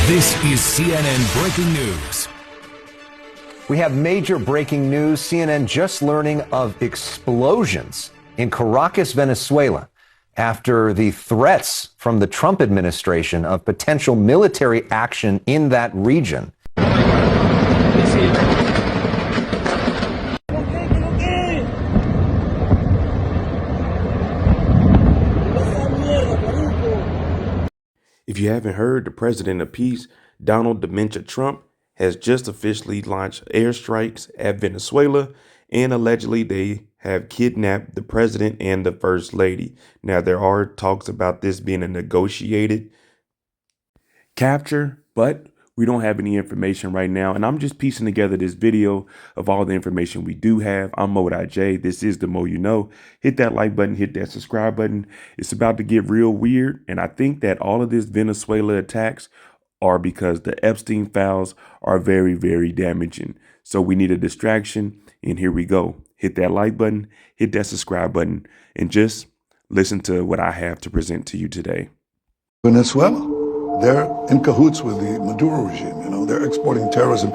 This is CNN Breaking News. We have major breaking news. CNN just learning of explosions in Caracas, Venezuela, after the threats from the Trump administration of potential military action in that region. If you haven't heard, the president of peace, Donald Dementia Trump, has just officially launched airstrikes at Venezuela, and allegedly they have kidnapped the president and the first lady. Now, there are talks about this being a negotiated capture, but we don't have any information right now. And I'm just piecing together this video of all the information we do have. I'm Mo.J. This is the Mo You Know. Hit that like button, hit that subscribe button. It's about to get real weird. And I think that all of this Venezuela attacks are because the Epstein files are very, very damaging. So we need a distraction. And here we go. Hit that like button, hit that subscribe button, and just listen to what I have to present to you today. Venezuela. They're in cahoots with the Maduro regime. You know, they're exporting terrorism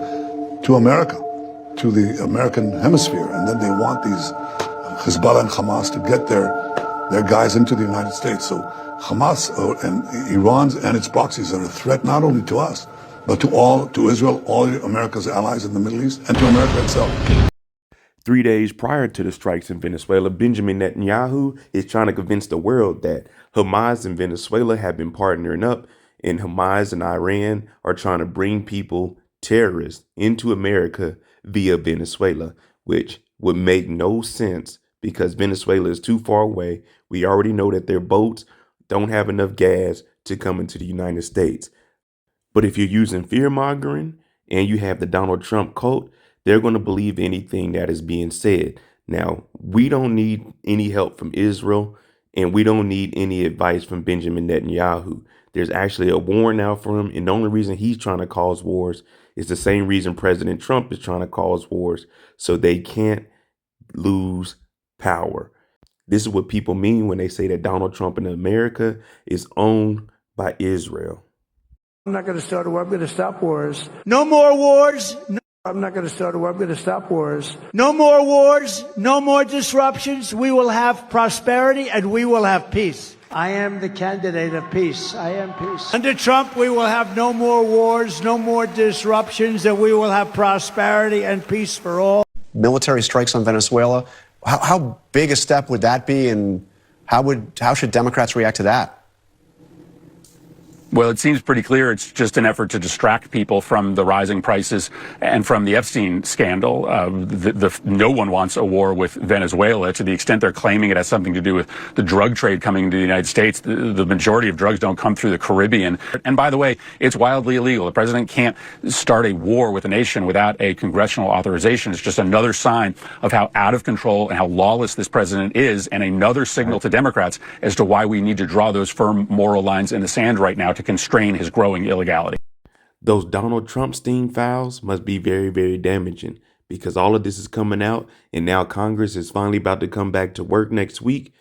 to America, to the American hemisphere, and then they want these Hezbollah and Hamas to get their guys into the United States. So Hamas and Iran and its proxies are a threat not only to us, but to Israel, all America's allies in the Middle East, and to America itself. 3 days prior to the strikes in Venezuela, Benjamin Netanyahu is trying to convince the world that Hamas and Venezuela have been partnering up, and Hamas and Iran are trying to bring people, terrorists, into America via Venezuela, which would make no sense because Venezuela is too far away. We already know that their boats don't have enough gas to come into the United States. But if you're using fear mongering and you have the Donald Trump cult, they're going to believe anything that is being said. Now, we don't need any help from Israel, and we don't need any advice from Benjamin Netanyahu. There's actually a war now for him, and the only reason he's trying to cause wars is the same reason President Trump is trying to cause wars, so they can't lose power. This is what people mean when they say that Donald Trump in America is owned by Israel. I'm not going to start a war. I'm going to stop wars. No more wars. I'm not going to start a war. I'm going to stop wars. No more wars. No more disruptions. We will have prosperity and we will have peace. I am the candidate of peace. I am peace. Under Trump, we will have no more wars, no more disruptions, and we will have prosperity and peace for all. Military strikes on Venezuela. How big a step would that be, and how should Democrats react to that? Well, it seems pretty clear it's just an effort to distract people from the rising prices and from the Epstein scandal. No one wants a war with Venezuela to the extent they're claiming it has something to do with the drug trade coming into the United States. The majority of drugs don't come through the Caribbean. And by the way, it's wildly illegal. The president can't start a war with a nation without a congressional authorization. It's just another sign of how out of control and how lawless this president is, and another signal to Democrats as to why we need to draw those firm moral lines in the sand right now to constrain his growing illegality. Those Donald Trump Epstein files must be very, very damaging because all of this is coming out, and now Congress is finally about to come back to work next week.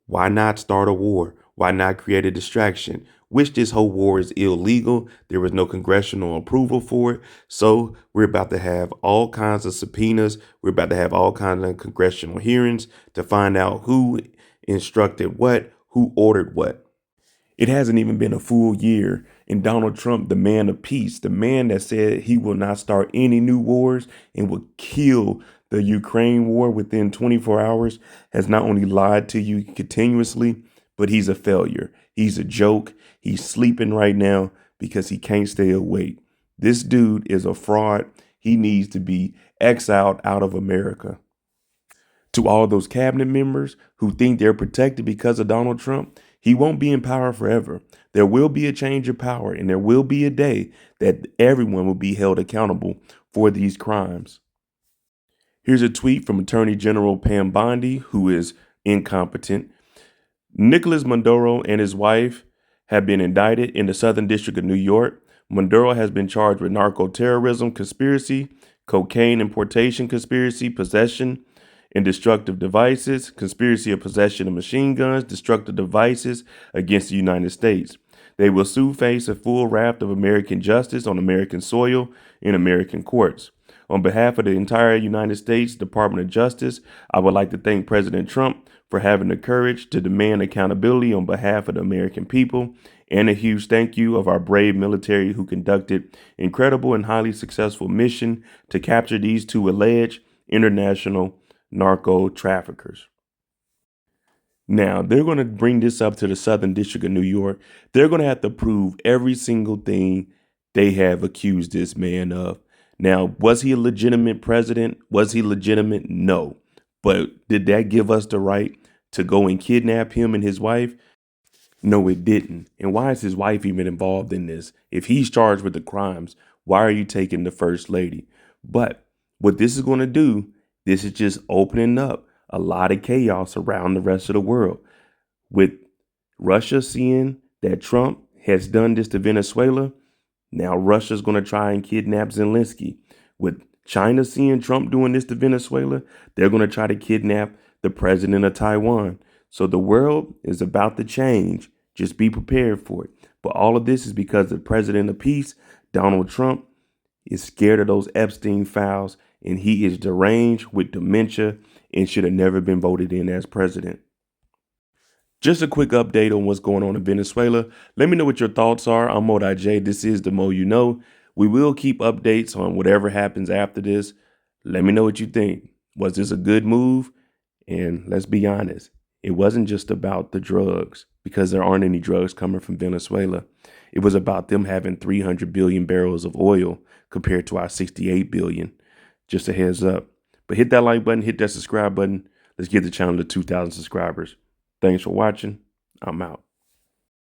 Why not start a war? Why not create a distraction? Which this whole war is illegal. There was no congressional approval for it. So we're about to have all kinds of subpoenas. We're about to have all kinds of congressional hearings to find out who instructed what, who ordered what. It hasn't even been a full year, and Donald Trump, the man of peace, the man that said he will not start any new wars and will kill the Ukraine war within 24 hours, has not only lied to you continuously, but he's a failure. He's a joke. He's sleeping right now because he can't stay awake. This dude is a fraud. He needs to be exiled out of America. To all those cabinet members who think they're protected because of Donald Trump, he won't be in power forever. There will be a change of power, and there will be a day that everyone will be held accountable for these crimes. Here's a tweet from Attorney General Pam Bondi, who is incompetent. Nicholas Maduro and his wife have been indicted in the Southern District of New York. Maduro has been charged with narco-terrorism conspiracy, cocaine importation conspiracy, possession, and destructive devices, conspiracy of possession of machine guns, destructive devices against the United States. They will soon face a full raft of American justice on American soil in American courts. On behalf of the entire United States Department of Justice, I would like to thank President Trump for having the courage to demand accountability on behalf of the American people, and a huge thank you of our brave military who conducted incredible and highly successful mission to capture these two alleged international narco traffickers. Now, they're going to bring this up to the Southern District of New York. They're going to have to prove every single thing they have accused this man of. Now, was he a legitimate president? Was he legitimate? No. But did that give us the right to go and kidnap him and his wife? No, it didn't. And why is his wife even involved in this? If he's charged with the crimes, why are you taking the first lady? But what this is going to do, this is just opening up a lot of chaos around the rest of the world. With Russia seeing that Trump has done this to Venezuela, now Russia's going to try and kidnap Zelensky. With China seeing Trump doing this to Venezuela, they're going to try to kidnap the president of Taiwan. So the world is about to change. Just be prepared for it. But all of this is because the president of peace, Donald Trump, is scared of those Epstein files, and he is deranged with dementia and should have never been voted in as president. Just a quick update on what's going on in Venezuela. Let me know what your thoughts are. I'm Mo.J. This is the Mo You Know. We will keep updates on whatever happens after this. Let me know what you think. Was this a good move? And let's be honest, it wasn't just about the drugs, because there aren't any drugs coming from Venezuela. It was about them having 300 billion barrels of oil compared to our 68 billion. Just a heads up. But hit that like button, hit that subscribe button. Let's get the channel to 2,000 subscribers. Thanks for watching. I'm out.